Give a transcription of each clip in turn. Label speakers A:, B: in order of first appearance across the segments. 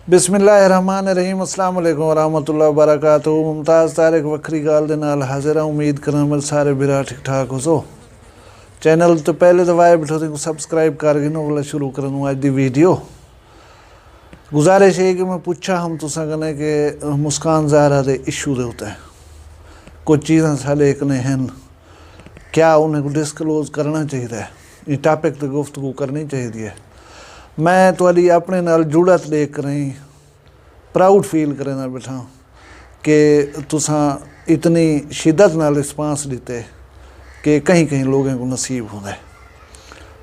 A: बिस्मिल्लाहिर्रहमानिर्रहीम अस्सलाम वालेकुम वरहमतुल्लाहि वबरकातुहू। मुमताज़ तारिक वक्री गाल दे नाल हाजिर हां। उम्मीद करां मेरे सारे बिरा ठीक ठाक हो सो। चैनल तो पहले दबाए बिठो तो सबसक्राइब कर गिनो अगला शुरू करूँ अज दी वीडियो। गुजारिश है कि मैं पूछा हम तुसा कने कि मुस्कान ज़हरा दे इशू दे उत्ते कुछ चीज़ां साडे कने हैं, क्या उन्हें को डिस्कलोज करना चाहिए, ये टॉपिक ते गुफ्तगू करनी चाहिए। मैं तुहाडी अपने नाल जुड़त देख रही प्राउड फील करना बैठा कि तुसा इतनी शिद्दत नाल रिस्पांस दिते कि कहीं कहीं लोगों को नसीब होंदा है।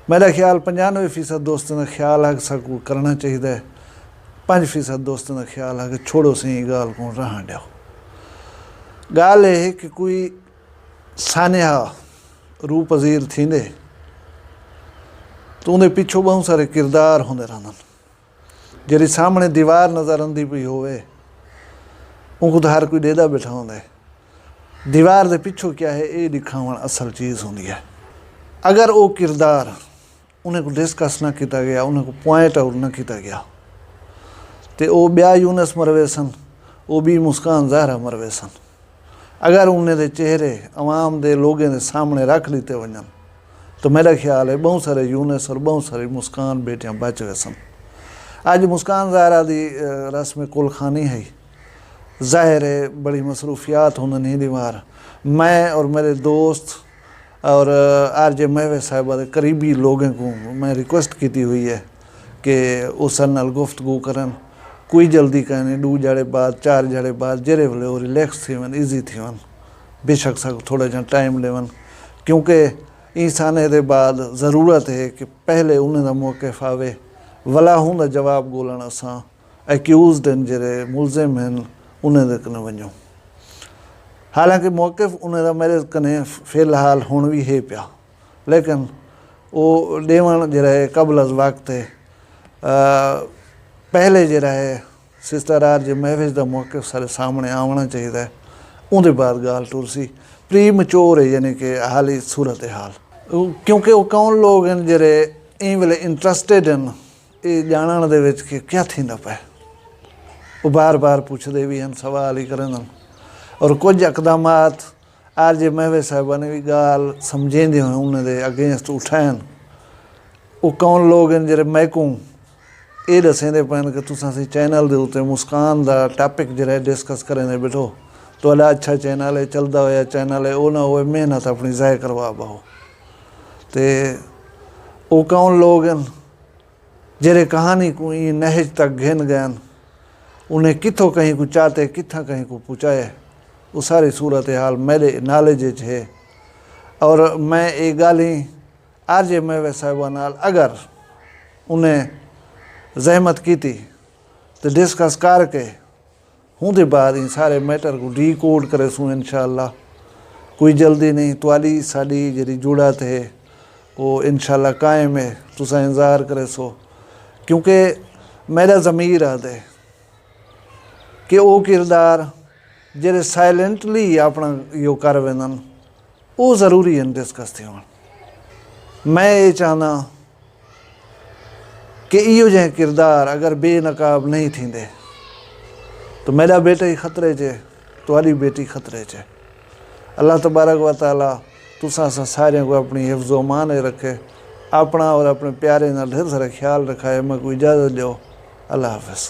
A: मेरा ख्याल 95% दोस्तों का ख्याल है कि सबको करना चाहिए, 5% दोस्तों का ख्याल है कि छोड़ो सही गाल को रह दो। गाल है कि कोई सानिया रूप पजीर थींदे तो उन्हें पिछों बहुत सारे किरदार होंदे रहंदन। जेरी सामने दीवार नज़र आंदी पई होवे उनको तो हर कोई डेदा बैठा होंदा है। दीवार दे पिछों क्या है ये दिखावन असल चीज़ होंदी है। अगर वो किरदार उन्हें को डिस्कस ना किया गया, उन्हें को पॉइंट आउट ना किया गया तो वो ब्या यूनस मरवे सन, वो भी मुस्कान ज़हरा मरवे सन। अगर उन्हें दे चेहरे अवाम दे लोगों के सामने रख लीते वजन तो मेरा ख्याल है बहुत सारे यूनस और बहुत सारी मुस्कान बेटियां बच गए सन। आज मुस्कान ज़हरा दी रस्म कुल खानी है, ज़ाहिर है बड़ी मसरूफियात होने नहीं दीवार। मैं और मेरे दोस्त और आरजे महवे साहिबा के करीबी लोगों को मैं रिक्वेस्ट की हुई है कि उस नाल गुफ्तगू करन। कोई जल्दी कहने 2 जड़े बाद 4 जड़े बाद जेरे वेले वो रिलैक्स थी वन, ईजी थी वन, बेशक सक थोड़ा जा टाइम लेवन, क्योंकि इस आने के बाद ज़रूरत है कि पहले उन्हें दा मौक़िफ़ आवे वला हुंदा जवाब गोलन असां एक्यूज़ड जरे मुलजिम हैं उन्हें दे कने वञूं। हालांकि मौक़िफ़ उन्हें दा मेरे कने फ़िलहाल हुण भी है पिया, लेकिन वो डेवन जरा है कबल अज़ वक्त है पहले जरा है सिस्टर आरजे महफिज दा मौक़िफ़ सारे सामने आना चाहिए। उनके बाद गाल टुरसी प्री मचोर है, यानी कि हाली सूरत हाल, क्योंकि वो कौन लोग हैं जरे इन वेले इंट्रस्टिड हैं ये जानने दे विच कि क्या थींदा पे। वो बार बार पूछते भी हैं, सवाल ही करन। और कुछ इकदामात आरजे महवे साहिबा ने भी गाल समझेंदे हुए उन्हें दे अगेंस्ट उठायन। वो कौन लोग हैं जरे मैकू ये दसेंदे पैन कि तुसां सी चैनल दे उत्ते मुस्कान दा टॉपिक जरा डिस्कस करेंदे बैठो तो अला अच्छा चैनल है, चलता होया चैनल है, वो ना हो मेहनत अपनी ज़ाय करवा पाओ। तो वो कौन लोग हैं जेरे कहानी को ये नहज तक घिन गए, उन्हें कितों कहीं को चाहते कितना कहीं को पुचाए, वो सारी सूरत हाल मेरे नॉलेज है। और मैं एक गाली आरजे महवे साहिबा नाल अगर उन्हें जहमत की थी तो डिस्कस करके होंदे बाद इन सारे मैटर को डी कोड करे सूँ इंशाअल्लाह। कोई जल्दी नहीं, तुआली साड़ी जरी जुड़त है वो इंशाअल्लाह कायम है, तुसा इंतज़ार करे सो। क्योंकि मेरा ज़मीर आद है कि वो किरदार जेरे साइलेंटली अपना यो कर वेंदन वो ज़रूरी है डिस्कस थी। मैं ये चाहना कि इहो जे किरदार अगर बेनकाब नहीं थींदे तो मेरा बेटा ही खतरे च, तुहारी बेटी खतरे च। अल्लाह तबारक व तआला तुसां सारे को अपनी हिफ्ज़ो अमान रखे, अपना और अपने प्यारे नाल ढेर सारा ख्याल रखाए। मैं कोई इजाज़त दो, अल्लाह हाफ़िज़।